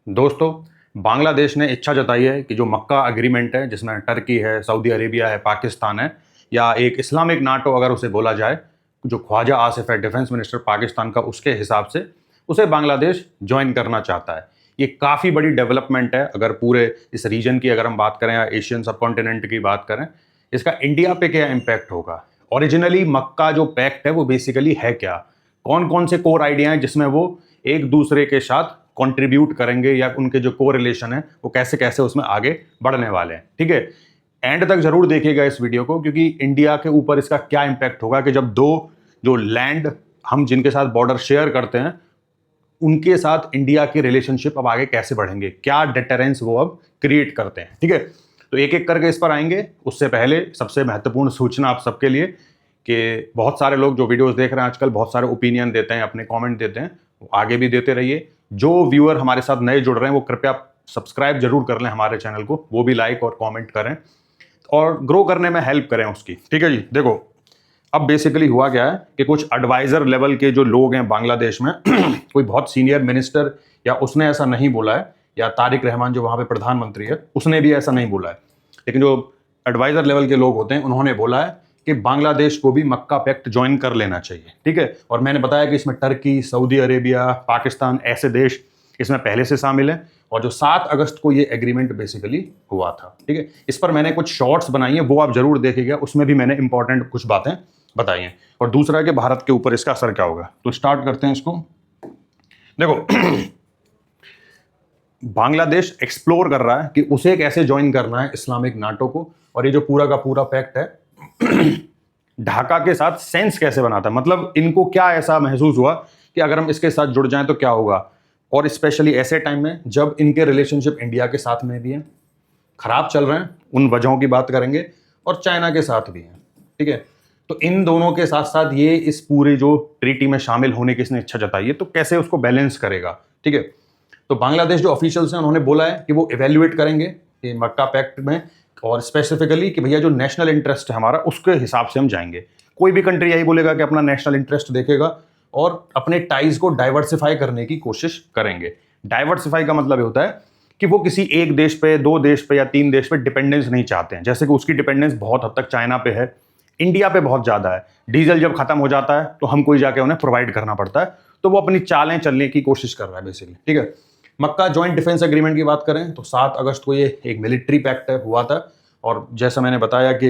दोस्तों, बांग्लादेश ने इच्छा जताई है कि जो मक्का एग्रीमेंट है जिसमें टर्की है, सऊदी अरेबिया है, पाकिस्तान है या एक इस्लामिक नाटो अगर उसे बोला जाए, जो ख्वाजा आसिफ है डिफेंस मिनिस्टर पाकिस्तान का, उसके हिसाब से उसे बांग्लादेश ज्वाइन करना चाहता है। ये काफ़ी बड़ी डेवलपमेंट है अगर पूरे इस रीजन की अगर हम बात करें या एशियन सबकॉन्टिनेंट की बात करें। इसका इंडिया पे क्या इम्पैक्ट होगा? ओरिजिनली मक्का जो पैक्ट है वो बेसिकली है क्या? कौन कौन से कोर आइडिया हैं जिसमें वो एक दूसरे के साथ कंट्रीब्यूट करेंगे या उनके जो को रिलेशन है वो कैसे कैसे उसमें आगे बढ़ने वाले हैं। ठीक है, एंड तक जरूर देखिएगा इस वीडियो को, क्योंकि इंडिया के ऊपर इसका क्या इंपैक्ट होगा कि जब दो जो लैंड हम जिनके साथ बॉर्डर शेयर करते हैं उनके साथ इंडिया की रिलेशनशिप अब आगे कैसे बढ़ेंगे, क्या डिटरेंस वो अब क्रिएट करते हैं। ठीक है, तो एक एक करके इस पर आएंगे। उससे पहले सबसे महत्वपूर्ण सूचना आप सबके लिए कि बहुत सारे लोग जो वीडियोस देख रहे हैं आजकल बहुत सारे ओपिनियन देते हैं, अपने कमेंट देते हैं, आगे भी देते रहिए। जो व्यूअर हमारे साथ नए जुड़ रहे हैं वो कृपया सब्सक्राइब जरूर कर लें हमारे चैनल को, वो भी लाइक और कमेंट करें और ग्रो करने में हेल्प करें उसकी। ठीक है जी, देखो अब बेसिकली हुआ क्या है कि कुछ एडवाइजर लेवल के जो लोग हैं बांग्लादेश में कोई बहुत सीनियर मिनिस्टर या उसने ऐसा नहीं बोला है, या तारिक रहमान जो वहाँ पे प्रधानमंत्री है उसने भी ऐसा नहीं बोला है, लेकिन जो एडवाइजर लेवल के लोग होते हैं उन्होंने बोला है कि बांग्लादेश को भी मक्का पैक्ट ज्वाइन कर लेना चाहिए। ठीक है, और मैंने बताया कि इसमें टर्की, सऊदी अरेबिया, पाकिस्तान ऐसे देश इसमें पहले से शामिल हैं, और जो 7 अगस्त को ये एग्रीमेंट बेसिकली हुआ था। ठीक है, इस पर मैंने कुछ शॉर्ट्स बनाई हैं, वो आप जरूर देखिएगा, उसमें भी मैंने इंपॉर्टेंट कुछ बातें बताई हैं। और दूसरा है कि भारत के ऊपर इसका असर क्या होगा। तो स्टार्ट करते हैं इसको। देखो बांग्लादेश एक्सप्लोर कर रहा है कि उसे कैसे ज्वाइन करना है इस्लामिक नाटो को, और ये जो पूरा का पूरा पैक्ट है ढाका के साथ सेंस कैसे बनाता है, मतलब इनको क्या ऐसा महसूस हुआ कि अगर हम इसके साथ जुड़ जाएं तो क्या होगा, और स्पेशली ऐसे टाइम में जब इनके रिलेशनशिप इंडिया के साथ में भी हैं, खराब चल रहे हैं, उन वजहों की बात करेंगे, और चाइना के साथ भी हैं। ठीक है, तो इन दोनों के साथ साथ ये इस पूरे जो ट्रीटी में शामिल होने की इसने इच्छा जताई है, तो कैसे उसको बैलेंस करेगा। ठीक है, तो बांग्लादेश जो ऑफिशियल्स हैं उन्होंने बोला है कि वो इवेल्युएट करेंगे कि मक्का पैक्ट में, और स्पेसिफिकली कि भैया जो नेशनल इंटरेस्ट है हमारा उसके हिसाब से हम जाएंगे। कोई भी कंट्री यही बोलेगा कि अपना नेशनल इंटरेस्ट देखेगा और अपने टाइज को डाइवर्सिफाई करने की कोशिश करेंगे। डाइवर्सिफाई का मतलब ये होता है कि वो किसी एक देश पे, 2 देश पे या 3 देश पे डिपेंडेंस नहीं चाहते हैं। जैसे कि उसकी डिपेंडेंस बहुत हद तक चाइना पे है, इंडिया पे बहुत ज़्यादा है। डीजल जब खत्म हो जाता है तो हमको ही जाके उन्हें प्रोवाइड करना पड़ता है, तो वो अपनी चालें चलने की कोशिश कर रहा है बेसिकली। ठीक है, मक्का जॉइंट डिफेंस एग्रीमेंट की बात करें तो 7 अगस्त को ये एक मिलिट्री पैक्ट हुआ था, और जैसा मैंने बताया कि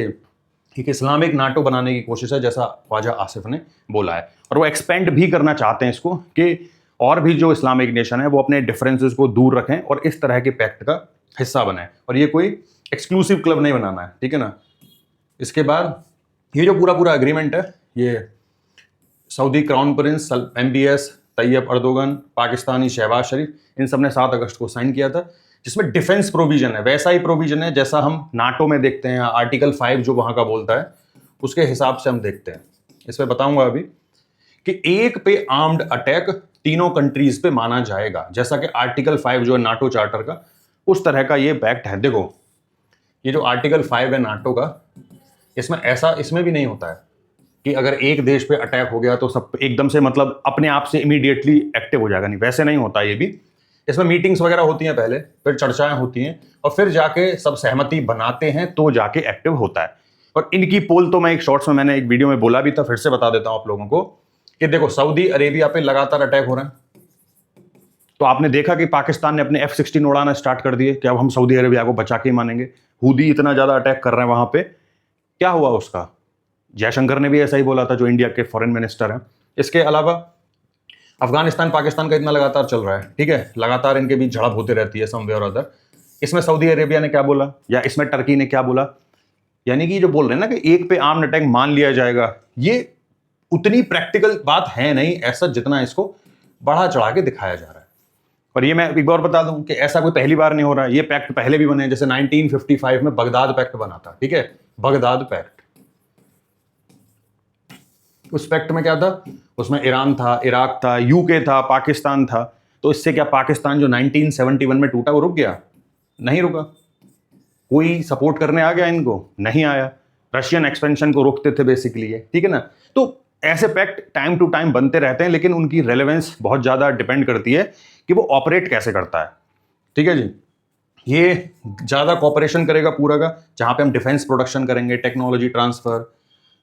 एक इस्लामिक नाटो बनाने की कोशिश है, जैसा ख्वाजा आसिफ ने बोला है, और वो एक्सपेंड भी करना चाहते हैं इसको कि और भी जो इस्लामिक नेशन है वो अपने डिफरेंसेस को दूर रखें और इस तरह के पैक्ट का हिस्सा बने, और ये कोई एक्सक्लूसिव क्लब नहीं बनाना है। ठीक है ना, इसके बाद ये जो पूरा पूरा एग्रीमेंट है ये Saudi crown prince MBS Tayyip Erdogan, Pakistani Shehbaz Sharif, इन सब ने 7 अगस्त को साइन किया था, जिसमें डिफेंस प्रोविजन है, वैसा ही प्रोविजन है जैसा हम नाटो में देखते हैं, आर्टिकल 5 जो वहां का बोलता है उसके हिसाब से हम देखते हैं। इसमें बताऊंगा अभी कि एक पे आर्म्ड अटैक तीनों कंट्रीज पे माना जाएगा, जैसा कि आर्टिकल 5 जो है नाटो चार्टर का, उस तरह का ये पैक्ट है। देखो ये जो आर्टिकल 5 है नाटो का, इसमें ऐसा इसमें भी नहीं होता है कि अगर एक देश पे अटैक हो गया तो सब एकदम से मतलब अपने आप से इमीडिएटली एक्टिव हो जाएगा, नहीं, वैसे नहीं होता। ये भी इसमें मीटिंग्स वगैरह होती हैं पहले, फिर चर्चाएं होती हैं, और फिर जाके सब सहमति बनाते हैं तो जाके एक्टिव होता है। और इनकी पोल तो मैं एक शॉर्ट्स में, मैंने एक वीडियो में बोला भी था, फिर से बता देता हूं आप लोगों को कि देखो सऊदी अरेबिया पे लगातार अटैक हो रहे हैं, तो आपने देखा कि पाकिस्तान ने अपने F-16 उड़ाना स्टार्ट कर दिए कि अब हम सऊदी अरेबिया को बचा के ही मानेंगे। हूदी इतना ज्यादा अटैक कर रहे हैं वहां पे, क्या हुआ उसका? जयशंकर ने भी ऐसा ही बोला था, जो इंडिया के फॉरेन मिनिस्टर हैं। इसके अलावा अफगानिस्तान पाकिस्तान का इतना लगातार चल रहा है, ठीक है, लगातार इनके बीच झड़प होती रहती है समवे और अदर। इसमें सऊदी अरेबिया ने क्या बोला या इसमें टर्की ने क्या बोला, यानी कि जो बोल रहे हैं ना कि एक पे आर्म्ड अटैक मान लिया जाएगा, ये उतनी प्रैक्टिकल बात है नहीं ऐसा, जितना इसको बढ़ा चढ़ा के दिखाया जा रहा है। और ये मैं एक बार बता दूं कि ऐसा कोई पहली बार नहीं हो रहा है, ये पैक्ट पहले भी बने, जैसे 1955 में बगदाद पैक्ट बना था। ठीक है, बगदाद पैक्ट, उस पैक्ट में क्या था, उसमें ईरान था, इराक था, यूके था, पाकिस्तान था। तो इससे क्या पाकिस्तान जो 1971 में टूटा वो रुक गया? नहीं रुका। कोई सपोर्ट करने आ गया इनको? नहीं आया। रशियन एक्सपेंशन को रोकते थे बेसिकली ये, ठीक है ना। तो ऐसे पैक्ट टाइम टू टाइम बनते रहते हैं, लेकिन उनकी रेलेवेंस बहुत ज़्यादा डिपेंड करती है कि वो ऑपरेट कैसे करता है। ठीक है जी। ये ज़्यादा कॉपरेशन करेगा पूरा का, जहां पे हम डिफेंस प्रोडक्शन करेंगे, technology transfer,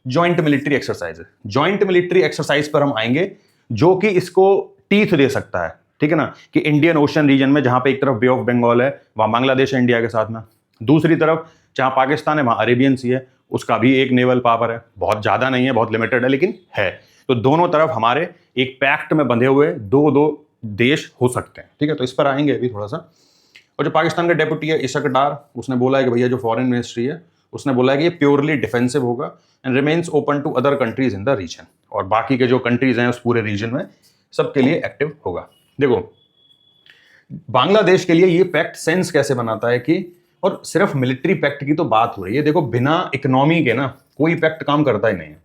joint military exercise. Joint military exercise पर हम आएंगे, जो कि इसको टीथ दे सकता है, ठीक है ना, कि इंडियन ओशन रीजन में जहां पे एक तरफ बे ऑफ बंगाल है, वहां बांग्लादेश है इंडिया के साथ में, दूसरी तरफ जहां पाकिस्तान है वहां अरेबियन सी है, उसका भी एक नेवल पावर है, बहुत ज्यादा नहीं है, बहुत लिमिटेड है, लेकिन है। तो दोनों तरफ हमारे एक पैक्ट में बंधे हुए दो दो देश हो सकते हैं, ठीक है। तो इस पर आएंगे अभी थोड़ा सा। और जो पाकिस्तान का डेप्यूटी है इशक डार, उसने बोला है कि भैया जो फॉरेन मिनिस्ट्री है उसने बोला है कि ये प्योरली डिफेंसिव होगा and remains open to other countries in the region, और बाकी के जो कंट्रीज हैं उस पूरे रीजन में सबके लिए एक्टिव होगा। देखो बांग्लादेश के लिए ये पैक्ट सेंस कैसे बनाता है कि, और सिर्फ मिलिट्री पैक्ट की तो बात हो रही है, देखो बिना इकोनॉमी के ना कोई पैक्ट काम करता ही नहीं है,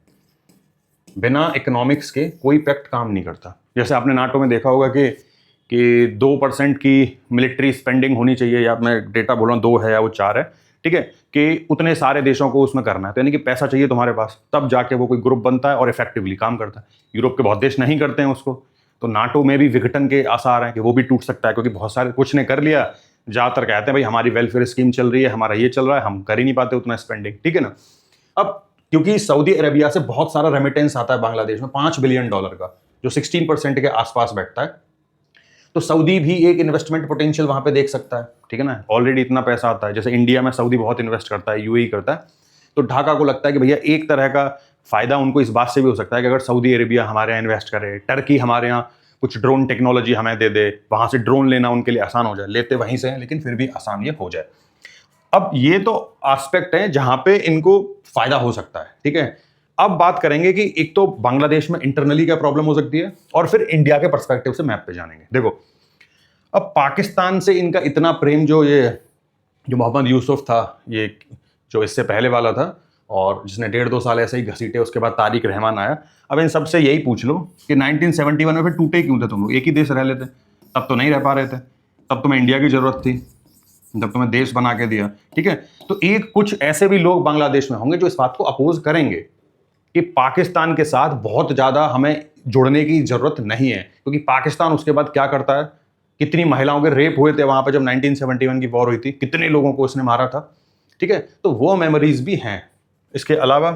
बिना इकोनॉमिक्स के कोई पैक्ट काम नहीं करता। जैसे आपने नाटो में देखा होगा कि 2% की मिलिट्री स्पेंडिंग होनी चाहिए, या मैं डेटा बोल रहा हूँ 2 है या वो 4 है, ठीक है, कि उतने सारे देशों को उसमें करना है, तो यानी कि पैसा चाहिए तुम्हारे पास, तब जाके वो कोई ग्रुप बनता है और इफेक्टिवली काम करता है। यूरोप के बहुत देश नहीं करते हैं उसको, तो नाटो में भी विघटन के आसार हैं कि वो भी टूट सकता है, क्योंकि बहुत सारे कुछ ने कर लिया, ज़्यादातर कहते हैं भाई हमारी वेलफेयर स्कीम चल रही है, हमारा ये चल रहा है, हम कर ही नहीं पाते उतना स्पेंडिंग, ठीक है ना। अब क्योंकि सऊदी अरेबिया से बहुत सारा रेमिटेंस आता है बांग्लादेश में, $5 बिलियन का, जो 16% के आसपास बैठता है, तो सऊदी भी एक इन्वेस्टमेंट पोटेंशियल वहां पे देख सकता है, ठीक है ना। ऑलरेडी इतना पैसा आता है, जैसे इंडिया में सऊदी बहुत इन्वेस्ट करता है, यूएई करता है, तो ढाका को लगता है कि भैया एक तरह का फायदा उनको इस बात से भी हो सकता है कि अगर सऊदी अरेबिया हमारे यहाँ इन्वेस्ट करे, टर्की हमारे यहाँ कुछ ड्रोन टेक्नोलॉजी हमें दे दे, वहां से ड्रोन लेना उनके लिए आसान हो जाए, लेते वहीं से हैं लेकिन फिर भी आसान ये हो जाए। अब ये तो एस्पेक्ट है जहां पे इनको फायदा हो सकता है, ठीक है। अब बात करेंगे कि एक तो बांग्लादेश में इंटरनली क्या प्रॉब्लम हो सकती है, और फिर इंडिया के पर्सपेक्टिव से मैप पे जानेंगे। देखो अब पाकिस्तान से इनका इतना प्रेम, जो मोहम्मद यूसुफ था, ये जो इससे पहले वाला था और जिसने 1.5-2 साल ऐसे ही घसीटे, उसके बाद तारिक रहमान आया। अब इन सबसे यही पूछ लो कि 1971 में फिर टूटे क्यों थे तुम लोग, एक ही देश रह लेते, तब तो नहीं रह पा रहे थे, तब तुम्हें इंडिया की जरूरत थी, जब तुम्हें देश बना के दिया, ठीक है। तो एक कुछ ऐसे भी लोग बांग्लादेश में होंगे जो इस बात को अपोज करेंगे कि पाकिस्तान के साथ बहुत ज़्यादा हमें जुड़ने की ज़रूरत नहीं है, क्योंकि पाकिस्तान उसके बाद क्या करता है, कितनी महिलाओं के रेप हुए थे वहाँ पे जब 1971 की वॉर हुई थी, कितने लोगों को उसने मारा था, ठीक है। तो वो मेमोरीज भी हैं। इसके अलावा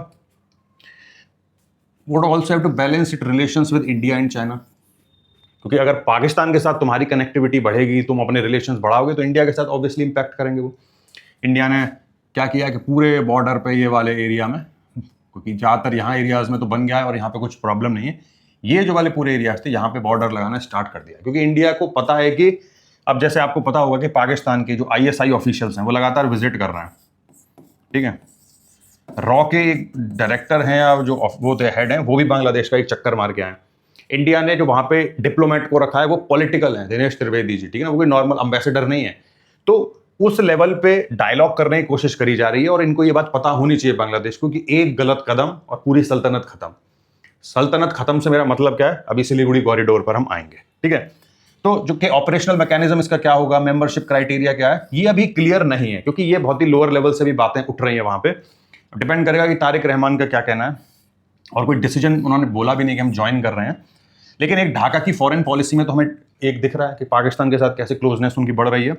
would also have to balance it relations with India and China, क्योंकि अगर पाकिस्तान के साथ तुम्हारी कनेक्टिविटी बढ़ेगी, तुम अपने रिलेशंस बढ़ाओगे, तो इंडिया के साथ ऑब्वियसली इंपैक्ट करेंगे वो। इंडिया ने क्या किया कि पूरे बॉर्डर पे ये वाले एरिया में, क्योंकि ज़्यादातर यहाँ एरियाज़ में तो बन गया है और यहाँ पे कुछ प्रॉब्लम नहीं है, ये जो वाले पूरे एरियाज थे यहाँ पे बॉर्डर लगाना स्टार्ट कर दिया, क्योंकि इंडिया को पता है कि अब जैसे आपको पता होगा कि पाकिस्तान के जो ISI ऑफिशियल्स हैं वो लगातार विजिट कर रहे हैं, ठीक है। रॉ के एक डायरेक्टर हैं या जो वो हेड हैं, वो भी बांग्लादेश का एक चक्कर मार के आए। इंडिया ने जो वहाँ पे डिप्लोमेट को रखा है वो पॉलिटिकल है, दिनेश त्रिवेदी जी, ठीक है ना, वो कोई नॉर्मल एम्बेसडर नहीं है। तो उस लेवल पे डायलॉग करने की कोशिश करी जा रही है, और इनको ये बात पता होनी चाहिए बांग्लादेश को कि एक गलत कदम और पूरी सल्तनत खत्म। सल्तनत खत्म से मेरा मतलब क्या है, अभी सिलीगुड़ी कॉरिडोर पर हम आएंगे, ठीक है। तो जो कि ऑपरेशनल मैकेनिज्म इसका क्या होगा, मेंबरशिप क्राइटेरिया क्या है, ये अभी क्लियर नहीं है, क्योंकि ये बहुत ही लोअर लेवल से भी बातें उठ रही है वहां पे। डिपेंड करेगा कि तारिक रहमान का क्या कहना है, और कोई डिसीजन उन्होंने बोला भी नहीं कि हम ज्वाइन कर रहे हैं। लेकिन एक ढाका की फॉरेन पॉलिसी में तो हमें एक दिख रहा है कि पाकिस्तान के साथ कैसे क्लोजनेस उनकी बढ़ रही है,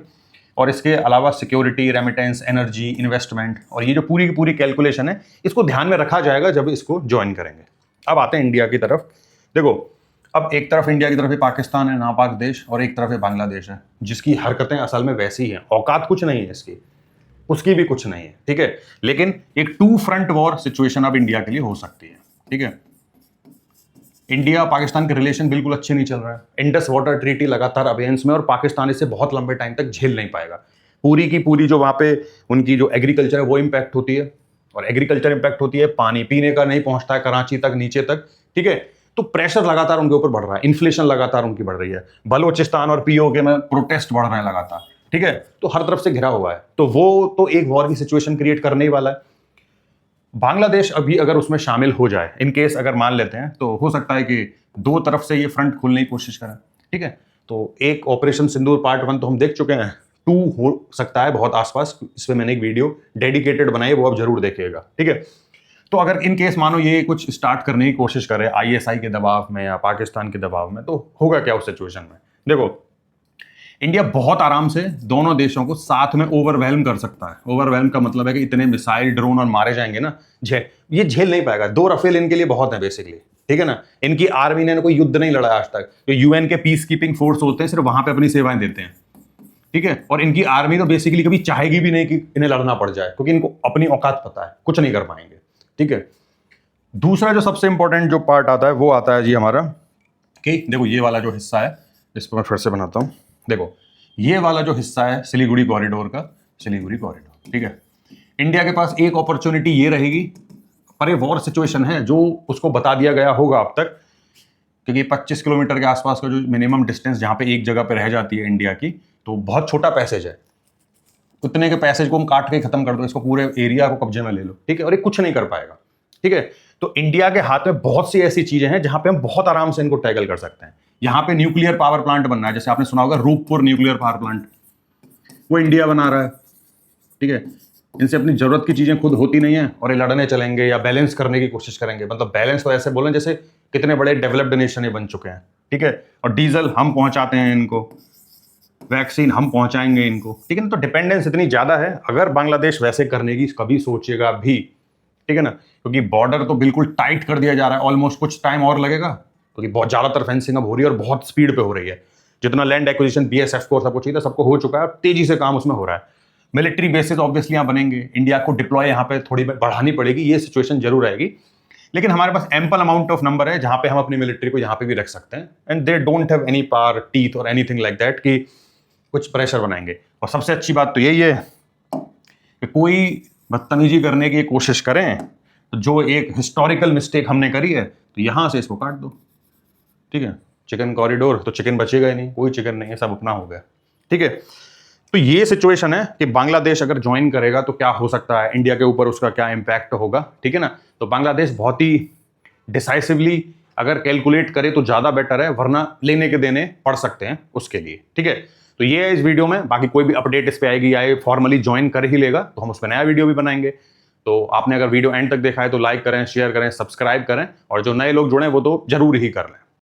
और इसके अलावा सिक्योरिटी, रेमिटेंस, एनर्जी, इन्वेस्टमेंट, और ये जो पूरी की पूरी कैलकुलेशन है, इसको ध्यान में रखा जाएगा जब इसको ज्वाइन करेंगे। अब आते हैं इंडिया की तरफ। देखो अब एक तरफ इंडिया की तरफ ही पाकिस्तान है, नापाक देश, और एक तरफ है बांग्लादेश है, जिसकी हरकतें असल में वैसी ही हैं, औकात कुछ नहीं है इसकी, उसकी भी कुछ नहीं है, ठीक है। लेकिन एक 2 फ्रंट वॉर सिचुएशन अब इंडिया के लिए हो सकती है, ठीक है। इंडिया पाकिस्तान के रिलेशन बिल्कुल अच्छे नहीं चल रहा है, इंडस वाटर ट्रीटी लगातार अबेयंस में, और पाकिस्तान इसे बहुत लंबे टाइम तक झेल नहीं पाएगा। पूरी की पूरी जो वहाँ पे उनकी जो एग्रीकल्चर है वो इम्पैक्ट होती है, और एग्रीकल्चर इम्पैक्ट होती है, पानी पीने का नहीं पहुंचता है कराची तक, नीचे तक, ठीक है। तो प्रेशर लगातार उनके ऊपर बढ़ रहा है, इन्फ्लेशन लगातार उनकी बढ़ रही है, बलोचिस्तान और POK में प्रोटेस्ट बढ़ रहे हैं लगातार, ठीक है। तो हर तरफ से घिरा हुआ है, तो वो तो एक वॉर की सिचुएशन क्रिएट करने ही वाला है। बांग्लादेश अभी अगर उसमें शामिल हो जाए, इन केस अगर मान लेते हैं, तो हो सकता है कि 2 तरफ से ये फ्रंट खोलने की कोशिश करें, ठीक है। तो एक ऑपरेशन सिंदूर पार्ट 1 तो हम देख चुके हैं, 2 हो सकता है बहुत आसपास, इस पर मैंने एक वीडियो डेडिकेटेड बनाई, वो आप जरूर देखिएगा, ठीक है। तो अगर इन केस मानो ये कुछ स्टार्ट करने की कोशिश करे ISI के दबाव में या पाकिस्तान के दबाव में, तो होगा क्या उस सिचुएशन में। देखो इंडिया बहुत आराम से दोनों देशों को साथ में ओवरवेलम कर सकता है। ओवरवेलम का मतलब है कि इतने मिसाइल ड्रोन और मारे जाएंगे ना, ये झेल नहीं पाएगा। 2 रफेल इनके लिए बहुत है बेसिकली, ठीक है ना। इनकी आर्मी ने कोई युद्ध नहीं लड़ा आज तक। जो यूएन के पीस कीपिंग फोर्स होते हैं सिर्फ वहां पे अपनी सेवाएं देते हैं, ठीक है। और इनकी आर्मी तो बेसिकली कभी चाहेगी भी नहीं कि इन्हें लड़ना पड़ जाए, क्योंकि इनको अपनी औकात पता है, कुछ नहीं कर पाएंगे, ठीक है। दूसरा जो सबसे इंपॉर्टेंट जो पार्ट आता है वो आता है जी हमारा कि देखो ये वाला जो हिस्सा है, इसको मैं फिर से बनाता हूं। देखो ये वाला जो हिस्सा है सिलीगुड़ी कॉरिडोर का, सिलीगुड़ी कॉरिडोर, ठीक है। इंडिया के पास एक अपॉर्चुनिटी ये रहेगी, पर ये वॉर सिचुएशन है जो उसको बता दिया गया होगा अब तक, क्योंकि 25 किलोमीटर के आसपास का जो मिनिमम डिस्टेंस जहां पे एक जगह पे रह जाती है इंडिया की, तो बहुत छोटा पैसेज है। उतने के पैसेज को हम काट के खत्म कर दो, इसको पूरे एरिया को कब्जे में ले लो, ठीक है। और ये कुछ नहीं कर पाएगा, ठीक है। तो इंडिया के हाथ में बहुत सी ऐसी चीजें हैं जहां पे हम बहुत आराम से इनको टैकल कर सकते हैं। यहां पे न्यूक्लियर पावर प्लांट बनना है, जैसे आपने सुना होगा रूपपुर न्यूक्लियर पावर प्लांट, वो इंडिया बना रहा है, ठीक है। इनसे अपनी जरूरत की चीजें खुद होती नहीं है और ये लड़ने चलेंगे या बैलेंस करने की कोशिश करेंगे। मतलब बैलेंस को ऐसे बोलें जैसे कितने बड़े डेवलप्ड नेशन ये बन चुके हैं, ठीक है। और डीजल हम पहुंचाते हैं इनको, वैक्सीन हम पहुंचाएंगे इनको, ठीक है ना। तो डिपेंडेंस इतनी ज्यादा है। अगर बांग्लादेश वैसे करने की कभी सोचेगा भी, ठीक है ना, क्योंकि बॉर्डर तो बिल्कुल टाइट कर दिया जा रहा है, ऑलमोस्ट कुछ टाइम और लगेगा, क्योंकि बहुत ज्यादातर फेंसिंग अब हो रही है और बहुत स्पीड पे हो रही है। जितना लैंड एक्विजिशन बीएसएफ को सबको चाहिए था सबको हो चुका है, तेजी से काम उसमें हो रहा है। मिलिट्री बेसिस ऑब्वियसली यहाँ बनेंगे, इंडिया को डिप्लॉय यहाँ पे थोड़ी बढ़ानी पड़ेगी, ये सिचुएशन जरूर आएगी। लेकिन हमारे पास एम्पल अमाउंट ऑफ नंबर है जहां पे हम अपनी मिलिट्री को यहाँ पे भी रख सकते हैं, and they don't have any power teeth और एनीथिंग लाइक दैट कि कुछ प्रेशर बनाएंगे। और सबसे अच्छी बात तो यही है कि कोई बदतमीजी करने की कोशिश करें तो जो एक हिस्टोरिकल मिस्टेक हमने करी है, तो यहां से इसको काट दो, ठीक है। चिकन कॉरिडोर तो चिकन बचेगा ही नहीं, कोई चिकन नहीं है, सब अपना हो गया, ठीक है। तो ये सिचुएशन है कि बांग्लादेश अगर ज्वाइन करेगा तो क्या हो सकता है, इंडिया के ऊपर उसका क्या इंपैक्ट होगा, ठीक है ना। तो बांग्लादेश बहुत ही डिसाइसिवली अगर कैलकुलेट करे तो ज्यादा बेटर है, वरना लेने के देने पड़ सकते हैं उसके लिए, ठीक है। तो ये है इस वीडियो में। बाकी कोई भी अपडेट इस पे आएगी या फॉर्मली ज्वाइन कर ही लेगा तो हम उस पर नया वीडियो भी बनाएंगे। तो आपने अगर वीडियो एंड तक देखा है तो लाइक करें, शेयर करें, सब्सक्राइब करें, और जो नए लोग जुड़े वो तो जरूर ही कर लें।